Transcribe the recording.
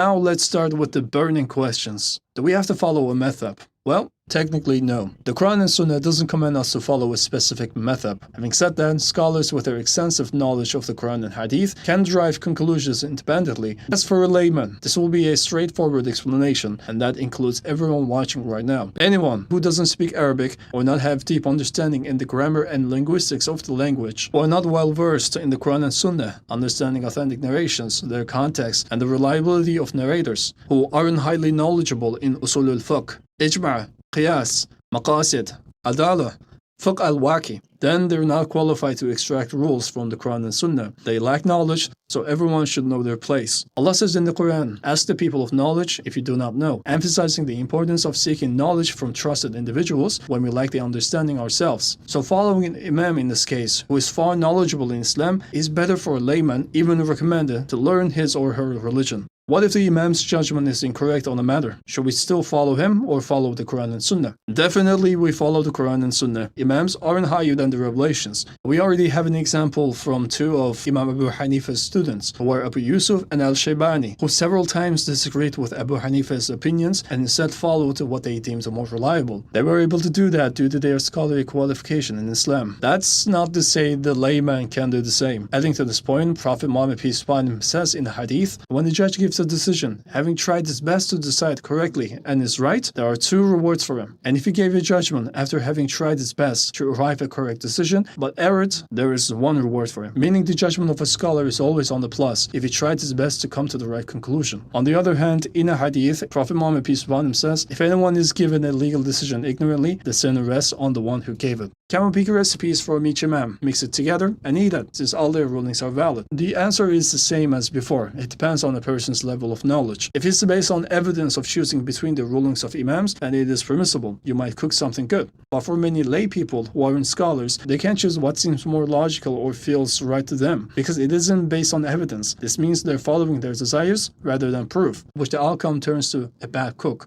Now let's start with the burning questions. Do we have to follow a madhab? Well, technically no. The Quran and Sunnah doesn't command us to follow a specific madhab. Having said that, scholars with their extensive knowledge of the Quran and Hadith can derive conclusions independently. As for a layman, this will be a straightforward explanation, and that includes everyone watching right now. Anyone who doesn't speak Arabic or not have deep understanding in the grammar and linguistics of the language, or not well versed in the Quran and Sunnah, understanding authentic narrations, their context, and the reliability of narrators, who aren't highly knowledgeable in usul al-fiqh, ijma', qiyas, maqasid, adala, fiqh al-waqi, then they're not qualified to extract rules from the Quran and Sunnah. They lack knowledge, so everyone should know their place. Allah says in the Quran, "Ask the people of knowledge if you do not know," emphasizing the importance of seeking knowledge from trusted individuals when we lack the understanding ourselves. So following an imam in this case, who is far knowledgeable in Islam, is better for a layman, even recommended, to learn his or her religion. What if the Imam's judgment is incorrect on a matter? Should we still follow him or follow the Quran and Sunnah? Definitely we follow the Quran and Sunnah. Imams aren't higher than the revelations. We already have an example from two of Imam Abu Hanifa's students, who were Abu Yusuf and Al-Shaybani, who several times disagreed with Abu Hanifa's opinions and instead followed what they deemed more reliable. They were able to do that due to their scholarly qualification in Islam. That's not to say the layman can do the same. Adding to this point, Prophet Muhammad peace be upon him says in the Hadith, when the judge gives a decision, having tried his best to decide correctly and is right, there are two rewards for him. And if he gave a judgment after having tried his best to arrive at a correct decision, but erred, there is one reward for him. Meaning the judgment of a scholar is always on the plus if he tried his best to come to the right conclusion. On the other hand, in a hadith, Prophet Muhammad peace be upon him says, if anyone is given a legal decision ignorantly, the sin rests on the one who gave it. Can we pick recipes from each imam, mix it together, and eat it, since all their rulings are valid? The answer is the same as before. It depends on a person's level of knowledge. If it's based on evidence of choosing between the rulings of imams, then it is permissible. You might cook something good. But for many lay people who aren't scholars, they can't choose what seems more logical or feels right to them, because it isn't based on evidence. This means they're following their desires rather than proof, which the outcome turns to a bad cook.